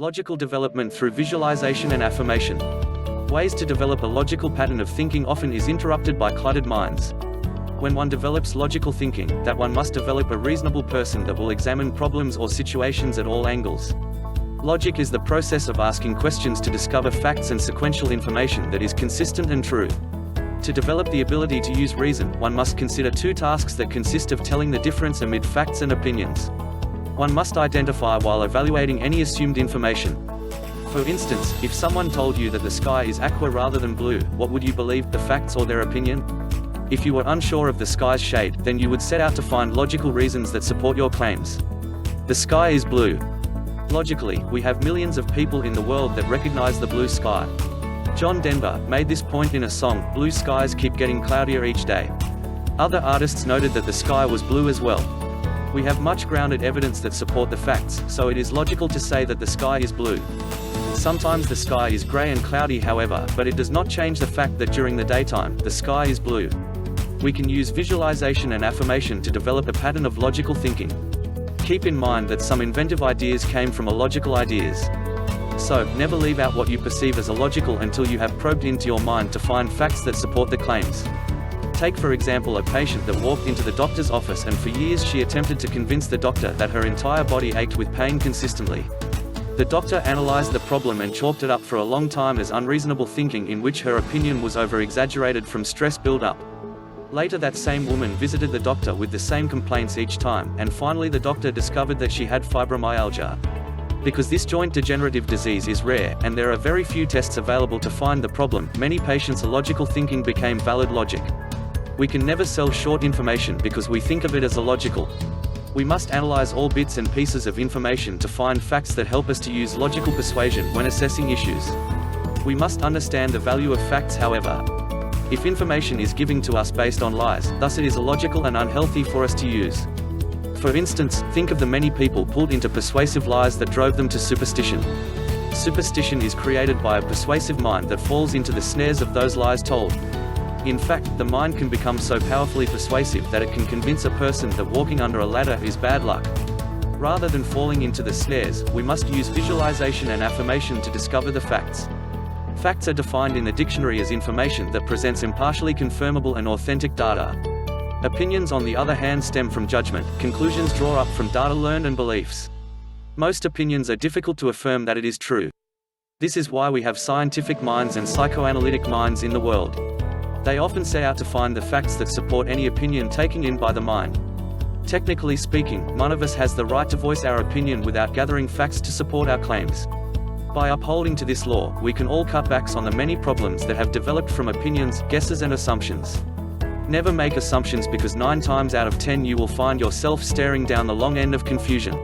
Logical development through visualization and affirmation. Ways to develop a logical pattern of thinking often is interrupted by cluttered minds. When one develops logical thinking, that one must develop a reasonable person that will examine problems or situations at all angles. Logic is the process of asking questions to discover facts and sequential information that is consistent and true. To develop the ability to use reason, one must consider two tasks that consist of telling the difference amid facts and opinions. One must identify while evaluating any assumed information. For instance, if someone told you that the sky is aqua rather than blue, what would you believe, the facts or their opinion? If you were unsure of the sky's shade, then you would set out to find logical reasons that support your claims. The sky is blue. Logically, we have millions of people in the world that recognize the blue sky. John Denver made this point in a song, "Blue skies keep getting cloudier each day." Other artists noted that the sky was blue as well. We have much grounded evidence that support the facts, so it is logical to say that the sky is blue. Sometimes the sky is gray and cloudy, however, but it does not change the fact that during the daytime, the sky is blue. We can use visualization and affirmation to develop a pattern of logical thinking. Keep in mind that some inventive ideas came from illogical ideas. So, never leave out what you perceive as illogical until you have probed into your mind to find facts that support the claims. Take for example a patient that walked into the doctor's office and for years she attempted to convince the doctor that her entire body ached with pain consistently. The doctor analyzed the problem and chalked it up for a long time as unreasonable thinking in which her opinion was over-exaggerated from stress build-up. Later that same woman visited the doctor with the same complaints each time, and finally the doctor discovered that she had fibromyalgia. Because this joint degenerative disease is rare, and there are very few tests available to find the problem, many patients' illogical thinking became valid logic. We can never sell short information because we think of it as illogical. We must analyze all bits and pieces of information to find facts that help us to use logical persuasion when assessing issues. We must understand the value of facts, however. If information is given to us based on lies, thus it is illogical and unhealthy for us to use. For instance, think of the many people pulled into persuasive lies that drove them to superstition. Superstition is created by a persuasive mind that falls into the snares of those lies told. In fact, the mind can become so powerfully persuasive that it can convince a person that walking under a ladder is bad luck. Rather than falling into the snares, we must use visualization and affirmation to discover the facts. Facts are defined in the dictionary as information that presents impartially confirmable and authentic data. Opinions, on the other hand, stem from judgment. Conclusions draw up from data learned and beliefs. Most opinions are difficult to affirm that it is true. This is why we have scientific minds and psychoanalytic minds in the world. They often set out to find the facts that support any opinion taken in by the mind. Technically speaking, none of us has the right to voice our opinion without gathering facts to support our claims. By upholding to this law, we can all cut back on the many problems that have developed from opinions, guesses and assumptions. Never make assumptions, because 9 times out of 10 you will find yourself staring down the long end of confusion.